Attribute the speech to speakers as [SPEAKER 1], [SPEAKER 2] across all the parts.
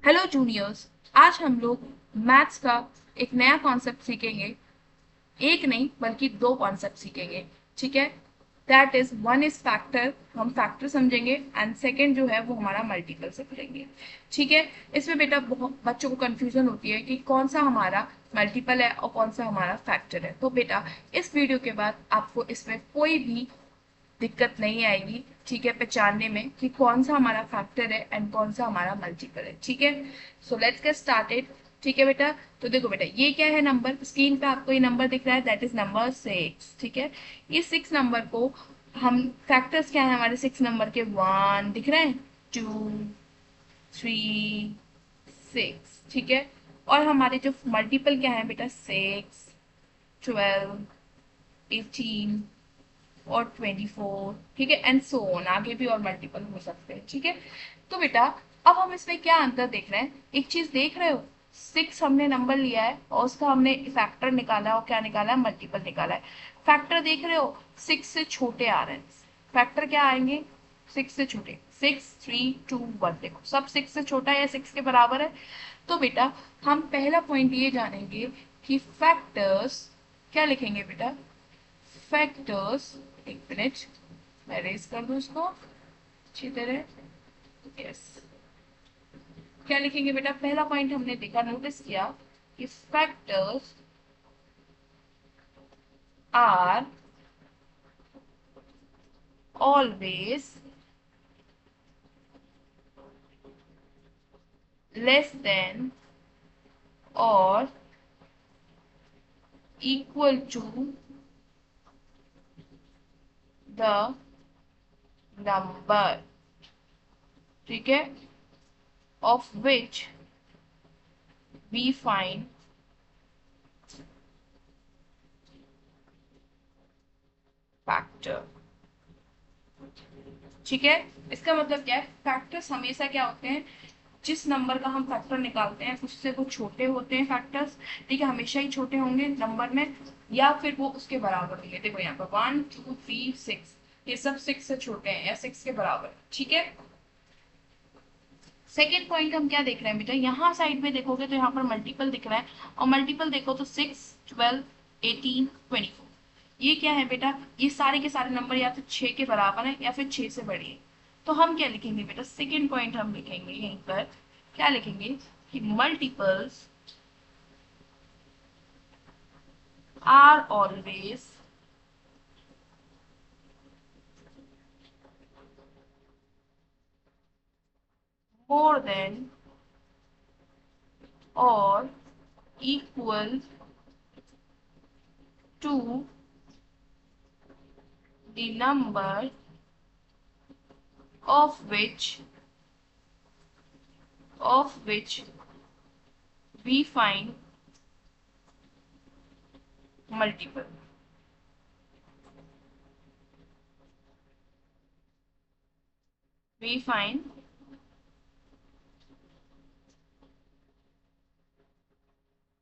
[SPEAKER 1] Hello juniors. आज हम लोग मैथ्स का एक नया कॉन्सेप्ट सीखेंगे। एक नहीं बल्कि दो कॉन्सेप्ट सीखेंगे। ठीक है। That is one is factor, हम फैक्टर समझेंगे, एंड सेकंड जो है वो हमारा मल्टीपल समझेंगे। ठीक है। इसमें बेटा बहुत बच्चों को कंफ्यूजन होती है कि कौन सा हमारा मल्टीपल है और कौन सा हमारा फैक्टर है। तो बेटा इस वीडियो के बाद आपको इसमें कोई भी दिक्कत नहीं आएगी। ठीक है, पहचानने में कि कौन सा हमारा फैक्टर है एंड कौन सा हमारा मल्टीपल है। ठीक है। So let's get started. ठीक है बेटा। तो देखो बेटा, ये क्या है नंबर, स्क्रीन पे आपको ये नंबर दिख रहा है, दैट इज नंबर 6। ठीक है। ये 6 नंबर को हम फैक्टर्स क्या है हमारे 6 नंबर के, 1 दिख रहे हैं, 2, 3, 6। ठीक है। और हमारे जो मल्टीपल क्या है बेटा, 6, 12, 18 और 24। ठीक है, एंड सो ऑन, आगे भी और मल्टीपल हो सकते हैं। ठीक है। तो बेटा अब हम इसमें क्या अंतर देख रहे हैं, एक चीज देख रहे हो, 6 हमने नंबर लिया है और उसका हमने फैक्टर निकाला है और क्या निकाला है, मल्टीपल निकाला है। फैक्टर देख रहे हो, 6 से छोटे आ रहे हैं। फैक्टर क्या आएंगे, 6 से छोटे, 6, 3, 2, 1। देखो सब 6 से छोटा है या 6 के बराबर है। तो बेटा हम पहला पॉइंट ये जानेंगे कि फैक्टर्स क्या लिखेंगे बेटा, फैक्टर्स, एक मिनट मैं रेज कर दूं इसको अच्छी तरह। यस। क्या लिखेंगे बेटा, पहला पॉइंट हमने देखा, नोटिस किया कि factors are always less than और इक्वल टू द नंबर, ठीक है, of which we find factor. ठीक है। इसका मतलब क्या है, फैक्टर्स हमेशा क्या होते हैं, जिस नंबर का हम फैक्टर निकालते हैं उससे वो छोटे होते हैं फैक्टर्स। ठीक है, हमेशा ही छोटे होंगे नंबर में, या फिर वो उसके बराबर होंगे। देखो यहाँ पर 1, 2, 3, 6, ये सब 6 से छोटे हैं या 6 के बराबर है। ठीक है। सेकेंड पॉइंट हम क्या देख रहे हैं बेटा, यहाँ साइड में देखोगे तो यहाँ पर मल्टीपल दिख रहा है, और मल्टीपल देखो तो 6, 12, 18, 24। ये क्या है बेटा, ये सारे के सारे नंबर या तो 6 के बराबर है या फिर 6 से बड़े हैं। तो हम क्या लिखेंगे बेटा, सेकेंड पॉइंट हम लिखेंगे यहीं पर, क्या लिखेंगे कि multiples are always more than और equal to the number of which we find multiple। we find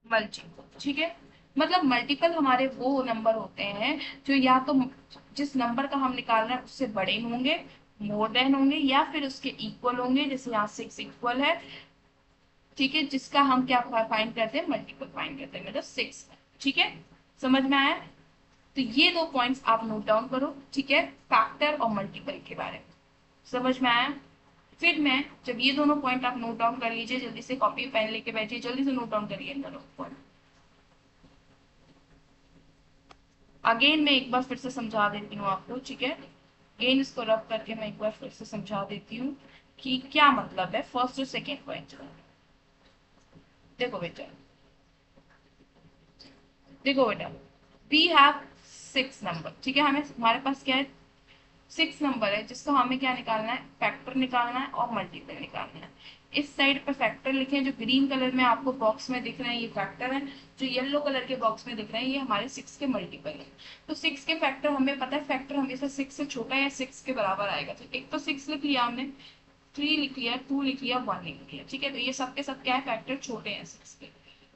[SPEAKER 1] multiple. ठीक है। मतलब मल्टीपल हमारे वो नंबर होते हैं जो या तो जिस नंबर का हम निकाल रहे हैं उससे बड़े होंगे, मोर देन होंगे, या फिर उसके इक्वल होंगे, जैसे यहाँ 6 इक्वल है। ठीक है, जिसका हम क्या फाइंड करते हैं, मल्टीपल फाइंड करते हैं, मतलब 6। ठीक है, समझ में आया। तो ये दो पॉइंट्स आप नोट डाउन करो। ठीक है, फैक्टर और मल्टीपल के बारे में समझ में आया। फिर मैं जब ये दोनों पॉइंट आप नोट डाउन कर लीजिए, जल्दी से कॉपी पेन लेके बैठिए, जल्दी से नोट डाउन करिए इन दोनों पॉइंट। अगेन मैं एक बार फिर से समझा देती हूँ आपको। ठीक है, अगेन इसको रब करके मैं एक बार फिर से समझा देती हूँ कि क्या मतलब है फर्स्ट और सेकेंड पॉइंट का। देखो बेटा, देखो बेटा, वी हैव 6 नंबर। ठीक है, हमें हमारे पास क्या है, 6 नंबर है जिसका हमें क्या निकालना है, फैक्टर निकालना है और मल्टीपल निकालना है। इस साइड पे फैक्टर लिखे हैं, जो ग्रीन कलर में आपको बॉक्स में दिख रहे हैं ये फैक्टर है, जो येलो कलर के बॉक्स में दिख रहे हैं ये हमारे 6 के मल्टीपल है। तो 6 के फैक्टर हमें पता है, फैक्टर हमेशा 6 से छोटा या 6 के बराबर आएगा। तो एक तो 6 लिख लिया हमने, 3 लिख लिया, 2 लिख लिया, 1 लिख लिया। ठीक है, तो ये सब के सब क्या है, फैक्टर छोटे हैं 6 के।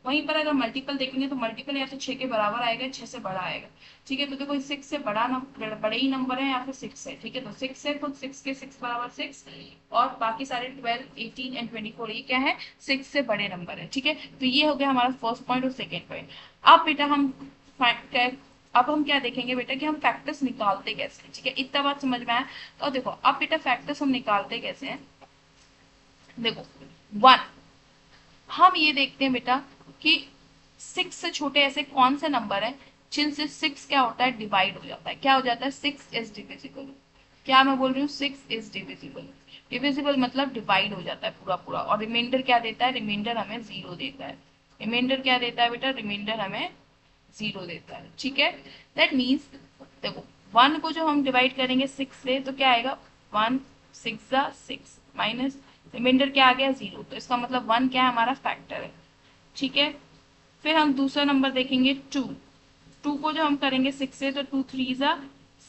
[SPEAKER 1] वहीं पर अगर मल्टीपल देखेंगे तो मल्टीपल या तो 6 के बराबर आएगा, 6 से बड़ा आएगा। ठीक है, तो देखो 6 से बड़ा नंबर, बड़े ही नंबर है या फिर 6 है। ठीक है, तो 6 है, तो 6 के 6 बराबर 6, और बाकी सारे 12, 18 एंड 24 ये क्या है, 6 से बड़े नंबर है। ठीक है, तो ये हो गया हमारा फर्स्ट पॉइंट और सेकेंड पॉइंट। अब बेटा हम अब हम क्या देखेंगे बेटा कि हम फैक्टर्स निकालते कैसे हैं। ठीक है, इतना बात समझ में आया। तो देखो अब बेटा फैक्टर्स हम निकालते कैसे हैं। देखो 1, हम ये देखते हैं बेटा कि 6 से छोटे ऐसे कौन से नंबर हैं जिनसे 6 क्या होता है, डिवाइड हो जाता है। क्या हो जाता है, 6 इज डिविजिबल। क्या मैं बोल रही हूँ, 6 इज डिविजिबल। डिविजिबल मतलब डिवाइड हो जाता है पूरा पूरा। और रिमाइंडर क्या देता है, रिमाइंडर हमें 0 देता है। रिमाइंडर क्या देता है बेटा, रिमाइंडर हमें 0 देता है। ठीक है, दैट मीन्स देखो 1 को जो हम डिवाइड करेंगे 6 से तो क्या आएगा, 1 6 जा 6 माइनस रिमाइंडर क्या आ गया, 0। तो इसका मतलब 1 क्या है, हमारा फैक्टर है। ठीक है, फिर हम दूसरा नंबर देखेंगे 2। 2 को जो हम करेंगे 6 से तो 2 3 जा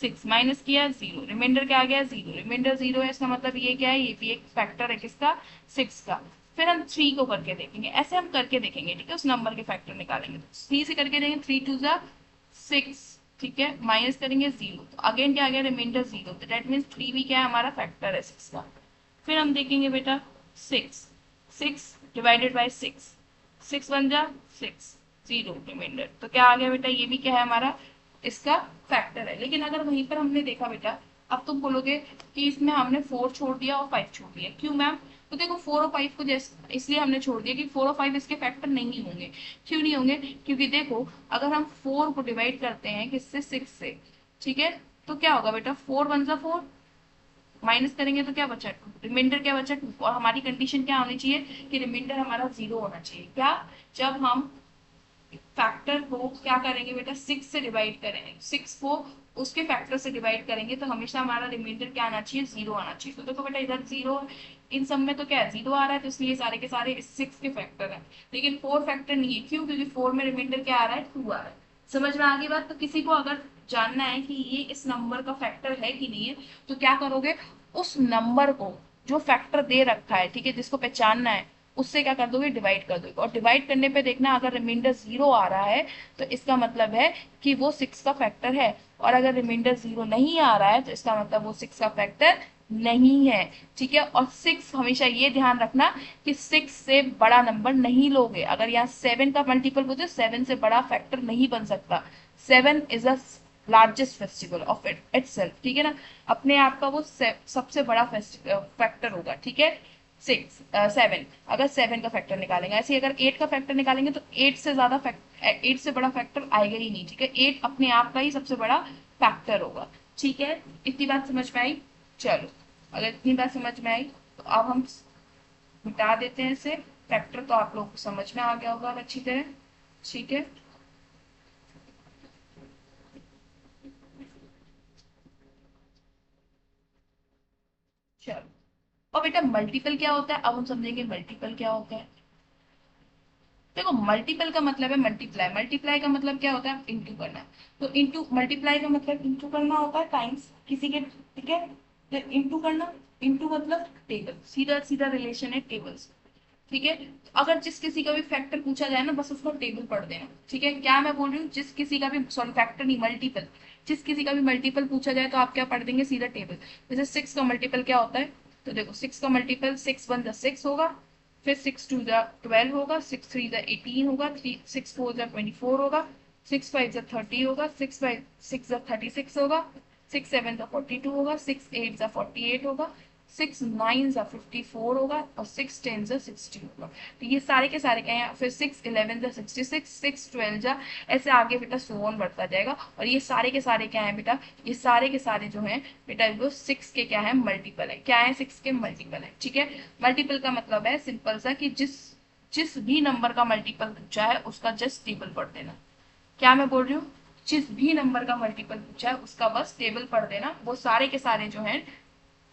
[SPEAKER 1] 6 माइनस किया 0, रिमाइंडर क्या आ गया, 0। रिमाइंडर 0 है, इसका मतलब ये क्या है, ये भी एक फैक्टर है किसका, 6 का। फिर हम 3 को करके देखेंगे, ऐसे हम करके देखेंगे। ठीक है, उस नंबर के फैक्टर निकालेंगे। तो 3 से करके देखेंगे, 3 2 जा 6। ठीक है, माइनस करेंगे 0, तो अगेन क्या आ गया, रिमाइंडर 0। तो दैट मीन्स 3 भी क्या है, हमारा फैक्टर है 6 का। फिर हम देखेंगे बेटा 6, 6 डिवाइडेड बाय 6, 6 बन जा 6, 0 रिमाइंडर। तो क्या आ गया बेटा, ये भी क्या है, हमारा इसका फैक्टर है। लेकिन अगर वहीं पर हमने देखा बेटा, अब तुम बोलोगे कि इसमें हमने 4 छोड़ दिया और 5 छोड़ दिया, क्यों मैम। तो देखो 4 और 5 को जैसे इसलिए हमने छोड़ दिया कि 4 और 5 इसके फैक्टर नहीं होंगे। क्यों नहीं होंगे, क्योंकि देखो अगर हम 4 को डिवाइड करते हैं किससे, 6 से, ठीक है, तो क्या होगा बेटा, 4 वन जा 4, माइनस करेंगे तो क्या बचा, 2, रिमाइंडर क्या बचा, 2। और हमारी कंडीशन क्या होनी चाहिए कि रिमाइंडर हमारा 0 होना चाहिए। क्या, जब हम फैक्टर को क्या करेंगे बेटा, 6 से डिवाइड करेंगे, 6 को उसके फैक्टर से डिवाइड करेंगे तो हमेशा हमारा रिमाइंडर क्या आना चाहिए, 0 आना चाहिए। तो देखो बेटा इधर 0, इन सब में तो क्या है, 0 आ रहा है, तो इसलिए सारे के सारे 6 के फैक्टर हैं। लेकिन 4 फैक्टर नहीं है, क्यों, क्योंकि 4 में रिमाइंडर क्या आ रहा है, 2 आ रहा है। समझ में आ गई बात। तो किसी को अगर जानना है कि ये इस नंबर का फैक्टर है कि नहीं है, तो क्या करोगे, उस नंबर को जो फैक्टर दे रखा है, ठीक है, जिसको पहचानना है, उससे क्या कर दोगे, डिवाइड कर दोगे। और डिवाइड करने पे देखना अगर रिमाइंडर 0 आ रहा है तो इसका मतलब है कि वो 6 का फैक्टर है। और अगर रिमाइंडर 0 नहीं आ रहा है तो इसका मतलब वो 6 का फैक्टर नहीं है। ठीक है, और 6 हमेशा ये ध्यान रखना कि 6 से बड़ा नंबर नहीं लोगे। अगर यहाँ 7 का मल्टीपल पूछे, 7 से बड़ा फैक्टर नहीं बन सकता। 7 is a largest festival of itself. ठीक है ना, अपने आप का वो सबसे बड़ा फैक्टर होगा। ठीक है, 6 7, अगर 7 का फैक्टर निकालेंगे, ऐसे अगर 8 का फैक्टर निकालेंगे तो 8 से ज्यादा 8 से बड़ा फैक्टर आएगा ही नहीं। ठीक है, 8 अपने आप का ही सबसे बड़ा फैक्टर होगा। ठीक है, इतनी बात समझ में आई। चलो, अगर इतनी बात समझ में आई तो अब हम मिटा देते हैं इसे। फैक्टर तो आप लोगों को समझ में आ गया होगा अब अच्छी तरह। ठीक है, चलो। और बेटा मल्टीपल क्या होता है, अब हम समझेंगे मल्टीपल क्या होता है। देखो मल्टीपल का मतलब है मल्टीप्लाई, मल्टीप्लाई का मतलब क्या होता है, इंटू करना। तो इंटू, मल्टीप्लाई का मतलब इंटू करना होता है टाइम्स किसी के। ठीक है, तो इंटू करना, इंटू मतलब टेबल, सीधा सीधा रिलेशन है टेबल्स। ठीक है, तो अगर जिस किसी का भी फैक्टर पूछा जाए ना, बस उसको टेबल पढ़ देना। ठीक है, क्या मैं बोल रही हूँ, जिस किसी का भी, सॉरी फैक्टर नहीं, मल्टीपल, जिस किसी का भी मल्टीपल पूछा जाए तो आप क्या पढ़ देंगे, सीधा टेबल। जैसे 6 का मल्टीपल क्या होता है, तो देखो 6 का मल्टीपल 6 1 6 होगा, फिर 6 2 12 होगा, 6 3 18 होगा, 6 4 24 होगा, 6 5 30 होगा, 6 5 6 36 होगा, 6 7 42 होगा, 6 8 48 होगा, 6 9 54 होगा, और 6 10 60 होगा। तो ये सारे के सारे क्या हैं, फिर 6 11 66, 6 12 ऐसे आगे बेटा सो ऑन बढ़ता जाएगा। और ये सारे के सारे क्या है बेटा, ये सारे के सारे जो हैं बेटा वो 6 के क्या है, मल्टीपल है। क्या है, 6 के मल्टीपल है। ठीक है, मल्टीपल का मतलब है सिंपल सा कि जिस जिस भी नंबर का मल्टीपल पूछा है उसका जस्ट टेबल पढ़ देना। क्या मैं बोल रही हूँ, जिस भी नंबर का मल्टीपल पूछा है उसका बस टेबल पढ़ देना, वो सारे के सारे जो हैं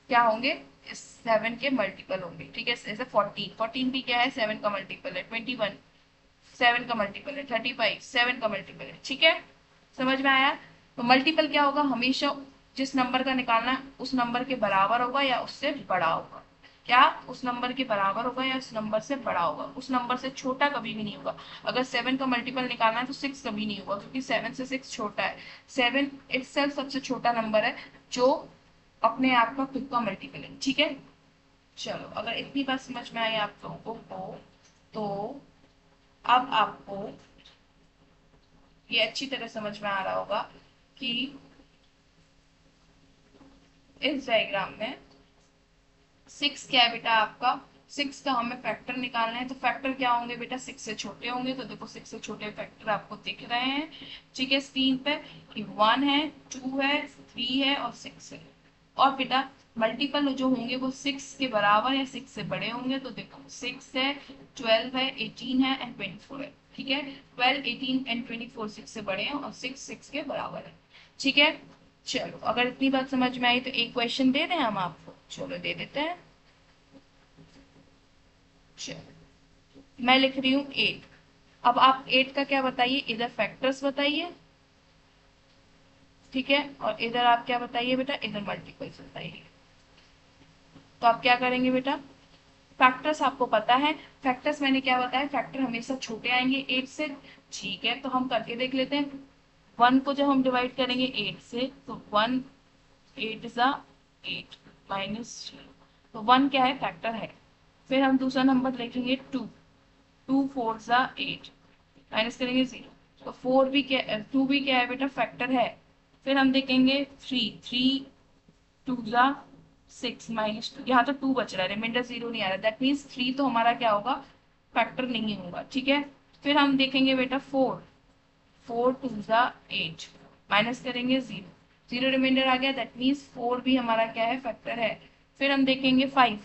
[SPEAKER 1] क्या होंगे, 7 के मल्टीपल होंगे। ठीक है, जैसे 14, 14 भी क्या है, 7 का मल्टीपल है। 21 7 का मल्टीपल है। 35 7 का मल्टीपल है। ठीक है, समझ में आया। तो मल्टीपल क्या होगा, हमेशा जिस नंबर का निकालना है उस नंबर के बराबर होगा या उससे बड़ा होगा। क्या उस नंबर के बराबर होगा या उस नंबर से बड़ा होगा, उस नंबर से छोटा कभी भी नहीं होगा। अगर 7 का मल्टीपल निकालना है तो 6 कभी नहीं होगा, क्योंकि 7 से 6 छोटा है। 7 इटसेल्फ सबसे छोटा नंबर है जो अपने आप का खुद का मल्टीपल है, ठीक है। चलो, अगर इतनी बात समझ में आई आप लोगों को तो अब आपको ये अच्छी तरह समझ में आ रहा होगा कि इस डायग्राम में 6 क्या है बेटा आपका, 6 का हमें फैक्टर निकालना है, तो फैक्टर क्या होंगे बेटा, 6 से छोटे होंगे। तो देखो 6 से छोटे फैक्टर आपको दिख रहे हैं, ठीक है, स्क्रीन पे, कि 1 है, 2 है, 3 है और 6 है। और बेटा मल्टीपल जो होंगे वो 6 के बराबर या 6 से बड़े होंगे। तो देखो 6 है, 12 है, 18 है एंड 24 है, ठीक है। 12, 18 एंड 24 6 से बड़े हैं और 6 6 के बराबर है, ठीक है। चलो, अगर इतनी बात समझ में आई तो एक क्वेश्चन दे दें हम आपको, चलो दे देते हैं। चलो, मैं लिख रही हूँ 8। अब आप 8 का क्या बताइए, इधर फैक्टर्स बताइए, ठीक है, और इधर आप क्या बताइए बेटा, इधर मल्टीपल्स बताइए। तो आप क्या करेंगे बेटा, फैक्टर्स आपको पता है, फैक्टर्स मैंने क्या बताया, फैक्टर हमेशा छोटे आएंगे 8 से, ठीक है। तो हम करके देख लेते हैं। 1 को जब हम डिवाइड करेंगे 8 से तो 1 8 ज़ा 8 -3, तो 1 क्या है, फैक्टर है। फिर हम दूसरा नंबर लिखेंगे 2, 2 4 ज़ा 8 माइनस करेंगे 0, तो 4 भी क्या, 2 भी क्या है बेटा, फैक्टर है। फिर हम देखेंगे 3, 3 2 ज़ा 6 -2, यहाँ तो 2 बच रहा है, रिमाइंडर 0 नहीं आ रहा, दैट मीन्स 3 तो हमारा क्या होगा, फैक्टर नहीं होगा, ठीक है। फिर हम देखेंगे बेटा 4, 4 2 ज़ा 8 माइनस करेंगे 0, 0 रिमाइंडर आ गया, दैट मीन्स 4 भी हमारा क्या है, फैक्टर है। फिर हम देखेंगे 5,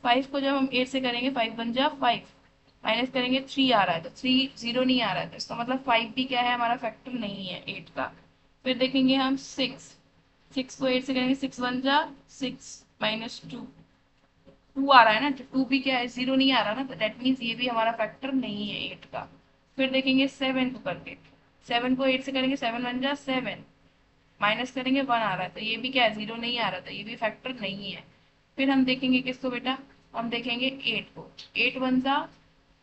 [SPEAKER 1] 5 को जब हम 8 से करेंगे 5 बन जा 5 माइनस करेंगे 3 आ रहा है, तो 3 0 नहीं आ रहा है, तो इसका मतलब 5 भी क्या है, हमारा फैक्टर नहीं है 8 का। फिर देखेंगे हम 6, 6 को 8 से करेंगे 6 बन जा 6 -2, 2 आ रहा है ना, तो 2 भी क्या है, 0 नहीं आ रहा ना, तो दैट मीन्स ये भी हमारा फैक्टर नहीं है 8 का। फिर देखेंगे 7 को करके, 7 को 8 से करेंगे 7 बन जा 7 माइनस करेंगे 1 आ रहा है, तो ये भी क्या है, 0 नहीं आ रहा, तो ये भी फैक्टर नहीं है। फिर हम देखेंगे किसको बेटा, हम देखेंगे 8 को, 8 वन जा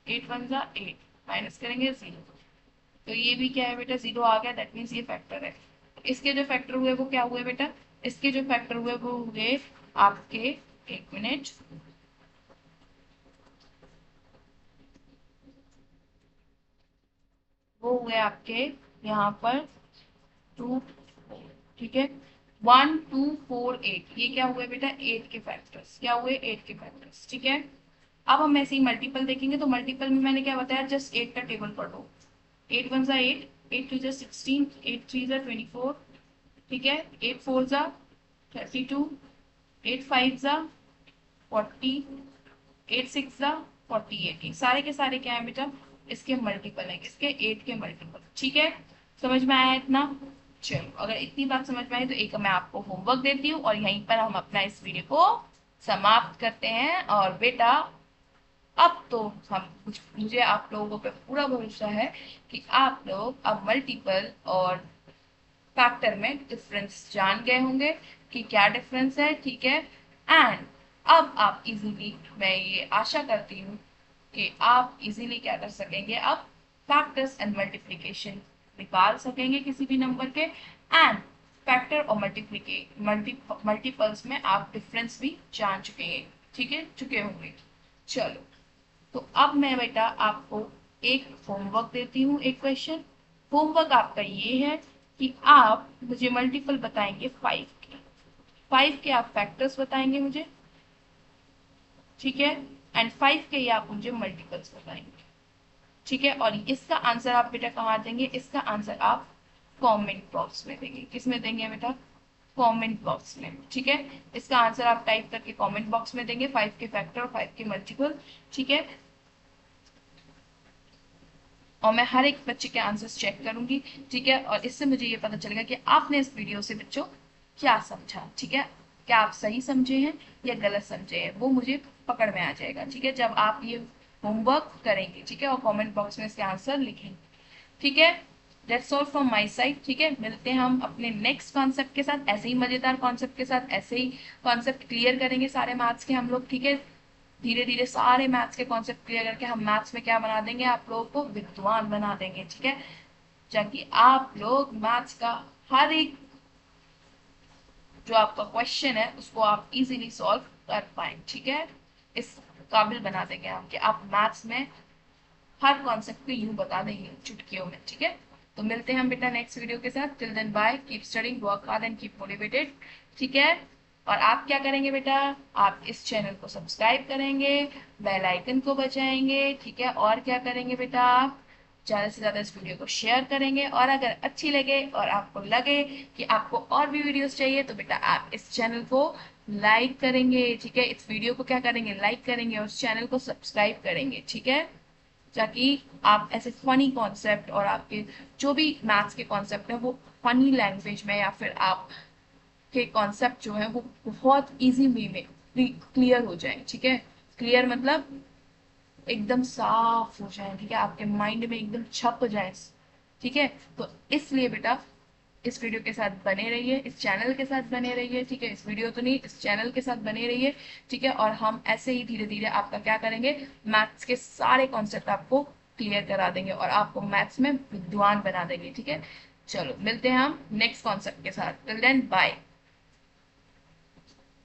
[SPEAKER 1] 8 वन जा 8 माइनस करेंगे 0, तो ये भी क्या है बेटा, 0 आ गया, दैट मीन्स ये फैक्टर है। इसके जो फैक्टर हुए वो क्या हुए बेटा, इसके जो फैक्टर हुए वो हुए आपके, एक मिनट, वो हुए आपके यहाँ पर 2 ठीक है, 1 2 4 8, ये क्या हुए बेटा, 8 के फैक्टर्स, क्या हुए, 8 के फैक्टर्स, ठीक है। अब हम ऐसे ही मल्टीपल देखेंगे, तो मल्टीपल में मैंने क्या बताया, जस्ट 8 का टेबल पढ़ो, 8 वन ज़ा 8, 8 टू ज़ा 16, 8 थ्री ज़ा 24, ठीक है, 8 4 ज़ा 32, 8 5 ज़ा 40, 8 6 ज़ा 48, ये सारे के सारे क्या है बेटा, इसके मल्टीपल है, इसके 8 के मल्टीपल, ठीक है। समझ में आया इतना, चलो, अगर इतनी बात समझ में आई तो एक मैं आपको होमवर्क देती हूँ और यहीं पर हम अपना इस वीडियो को समाप्त करते हैं। और बेटा अब तो हम कुछ, मुझे आप लोगों पे पूरा भरोसा है कि आप लोग अब मल्टीपल और फैक्टर में डिफरेंस जान गए होंगे कि क्या डिफरेंस है, ठीक है। एंड अब आप इजीली, मैं ये आशा करती हूँ कि आप इजीली क्या कर सकेंगे, अब फैक्टर्स एंड मल्टीप्लिकेशन निकाल सकेंगे किसी भी नंबर के, एंड फैक्टर और मल्टीपल्स में आप डिफरेंस भी जान चुके हैं, ठीक है, चुके होंगे। चलो, तो अब मैं बेटा आपको एक होमवर्क देती हूँ, एक क्वेश्चन। होमवर्क आपका ये है कि आप मुझे मल्टीपल बताएंगे 5 के, 5 के आप फैक्टर्स बताएंगे मुझे, ठीक है, एंड 5 के ही आप मुझे मल्टीपल्स बताएंगे, ठीक है। और इसका आंसर आप बेटा कहाँ देंगे, इसका आंसर आप कमेंट बॉक्स में देंगे, किस में देंगे बेटा, कमेंट बॉक्स में, ठीक है। इसका आंसर आप टाइप करके कमेंट बॉक्स में देंगे, 5 के फैक्टर और 5 के मल्टीपल, ठीक है। और मैं हर एक बच्चे के आंसर्स चेक करूंगी, ठीक है, और इससे मुझे ये पता चलेगा कि आपने इस वीडियो से बच्चों क्या समझा, ठीक है, क्या आप सही समझे हैं या गलत समझे हैं, वो मुझे पकड़ में आ जाएगा, ठीक है, जब आप ये होमवर्क करेंगे, ठीक है, और कमेंट बॉक्स में इसके आंसर लिखेंगे, ठीक है। That's all from my side. ठीक है, मिलते हैं हम अपने नेक्स्ट कॉन्सेप्ट के साथ, ऐसे ही मजेदार कॉन्सेप्ट के साथ, ऐसे ही कॉन्सेप्ट क्लियर करेंगे सारे मैथ्स के हम लोग। ठीक है, धीरे धीरे सारे मैथ्स के कॉन्सेप्ट क्लियर करके हम मैथ्स में क्या बना देंगे, आप लोगों को विद्वान बना देंगे। ठीक है, ताकि आप लोग मैथ्स का हर एक जो आपका क्वेश्चन है उसको आप इजीली सॉल्व कर पाए। ठीक है, इस काबिल बना देंगे हम कि आप मैथ्स में हर कॉन्सेप्ट को यूं बता देंगे चुटकियों में। ठीक है, तो मिलते हैं हम बेटा नेक्स्ट वीडियो के साथ। Till then bye, keep studying, work hard and keep motivated. ठीक है, और आप क्या करेंगे बेटा, आप इस चैनल को सब्सक्राइब करेंगे, बेल आइकन को बजाएंगे। ठीक है, और क्या करेंगे बेटा, आप ज़्यादा से ज़्यादा इस वीडियो को शेयर करेंगे, और अगर अच्छी लगे और आपको लगे कि आपको और भी वीडियोस चाहिए तो बेटा आप इस चैनल को लाइक करेंगे। ठीक है, इस वीडियो को क्या करेंगे, लाइक करेंगे, और इस चैनल को सब्सक्राइब करेंगे। ठीक है, ताकि आप ऐसे फनी कॉन्सेप्ट और आपके जो भी मैथ्स के कॉन्सेप्ट है वो फनी लैंग्वेज में, या फिर आप के कॉन्सेप्ट जो है वो बहुत इजी वे में क्लियर हो जाए। ठीक है, क्लियर मतलब एकदम साफ हो जाए। ठीक है, आपके माइंड में एकदम छप जाए। ठीक है, तो इसलिए बेटा इस वीडियो के साथ बने रहिए, इस चैनल के साथ बने रहिए। ठीक है, इस वीडियो तो नहीं, इस चैनल के साथ बने रहिए। ठीक है, और हम ऐसे ही धीरे धीरे आपका क्या करेंगे, मैथ्स के सारे कॉन्सेप्ट आपको क्लियर करा देंगे और आपको मैथ्स में विद्वान बना देंगे। ठीक है, चलो मिलते हैं हम नेक्स्ट कॉन्सेप्ट के साथ। Till then bye.